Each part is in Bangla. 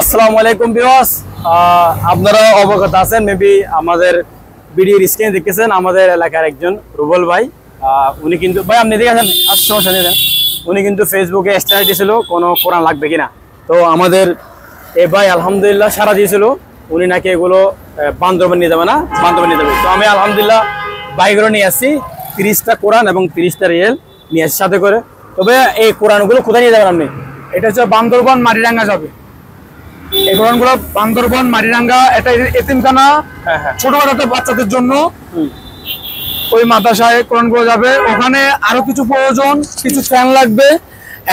আসসালামু আলাইকুম ভিউয়ার্স, আপনারা অবগত আছেন মেবি আমাদের ভিডিওর স্ক্রিনে দেখতেছেন আমাদের এলাকার একজন রুবেল ভাই। উনি কিন্তু ভাই আপনি দেখেছেন সমস্যা নেই, উনি কিন্তু ফেসবুকে স্ট্যাটাস দিয়েছিল কোনো কোরআন লাগবে কিনা। তো আমাদের এই ভাই আলহামদুলিল্লাহ সারা দিয়েছিল, উনি নাকি এগুলো বান্দরবান নিয়ে যাবে না, বান্দরবান নিয়ে যাবে। তো আমি আলহামদুলিল্লাহ বাইকগুলো নিয়ে আসছি, 30টা কোরআন এবং 30টা রিয়েল নিয়ে আসছি সাথে করে। তবে এই কোরআনগুলো কোথায় নিয়ে যাবেন আপনি? এটা হচ্ছে বান্দরবান মাটিরাঙ্গা যাবে। এই কোরআনগুলো বান্দরবান মাটিরাঙ্গা, এটা এতিমখানা, ছোটখাটো একটা বাচ্চাদের জন্য ওই মাদ্রাসায় কোরআনগুলো যাবে। ওখানে আরো কিছু প্রয়োজন, কিছু ফ্যান লাগবে,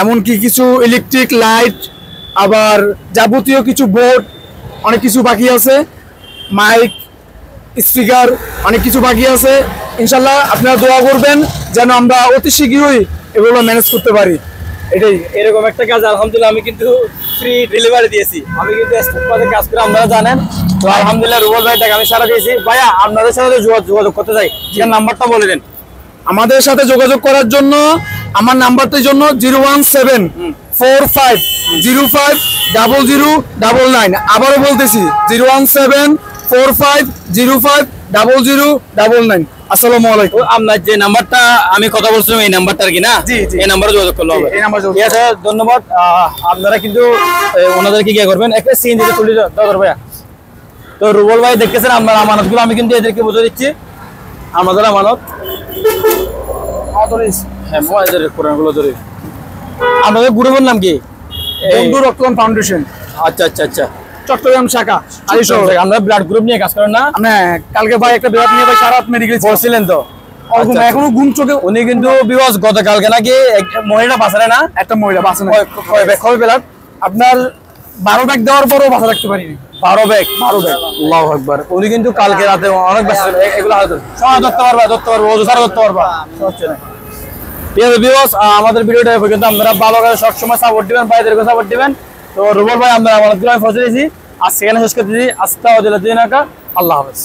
এমনকি কিছু ইলেকট্রিক লাইট, আবার যাবতীয় কিছু বোর্ড, অনেক কিছু বাকি আছে, মাইক, স্পিকার, অনেক কিছু বাকি আছে। ইনশাল্লাহ আপনারা দোয়া করবেন যেন আমরা অতি শীঘ্রই এগুলো ম্যানেজ করতে পারি। এটাই এরকম একটা কাজ আলহামদুলিল্লাহ আমি কিন্তু ফ্রি ডেলিভারি দিয়েছি। আমি কিন্তু স্টাফে কাজ করে আপনারা জানেন। তো আলহামদুলিল্লাহ রুবেল ভাই থেকে আমি সারা দিয়েছি। ভাইয়া আপনাদের সাথে যোগাযোগ করতে চাই, যে নাম্বারটা বলে দেন। আমাদের সাথে যোগাযোগ করার জন্য আমার নাম্বারটির জন্য 01745050099। আবারও বলতেছি 01745050099। আসসালামু আলাইকুম। আপনার যে নাম্বারটা আমি কথা বলছিলাম এই নাম্বারটা আর কি না, এই নাম্বারে যোগাযোগ করলে হবে। এই নাম্বার যোগাযোগ। ঠিক আছে, ধন্যবাদ। আপনারা কিন্তু ওনাদেরকে কি করবেন, একটা সিন দিতে তুলে দাও ভাইয়া। তো রুবেল ভাই দেখতেছেন আপনার আমানতগুলো আমি কিন্তু এদেরকে বুঝে দিচ্ছি, আমাদের আমানত। হ্যাঁ, মোবাইলের কোরআনগুলো ধরে। আপনাদের গ্রুপের নাম কি? বন্ধু রক্তদান ফাউন্ডেশন। আচ্ছা আচ্ছা আচ্ছা, চট্টগ্রাম শাখা। আমরা ব্লাড গ্রুপ নিয়ে কাজ করেন না? কালকে ভাই একটা ব্লাড নিয়ে ভাই সারা রাত মেডিকেল পড়ছিলেন তো? এখনো ঘুম চোখে। উনি কিন্তু বিবাস গতকালকে নাকি মহিলা বাঁচালে না, একটা মহিলা বাঁচে না। কয় ব্লাড আপনার 12 ব্যাগ দেওয়ার পরও বাঁচা রাখতে পারিনি। 12 ব্যাগ। আল্লাহু আকবার। উনি কিন্তু কালকে রাতে অনেক ব্যস্ত ছিলেন। এগুলো হয়তো সময় ধরতে পারবা, ওজু ছাড়া ধরতে পারবা, হচ্ছে না। ঠিক আছে ভিউয়ার্স, আমাদের ভিডিওটা কিন্তু আপনারা ভালো করে সবসময় সাপোর্ট দিবেন, ভাইদেরকে সাপোর্ট দিবেন। তো রুবেল ভাই আমরা আমাদের পৌঁছে দিয়েছি, আজ সেখানে শেষ করতেছি। আস্তাগফিরুল্লাহ, আল্লাহ হাফেজ।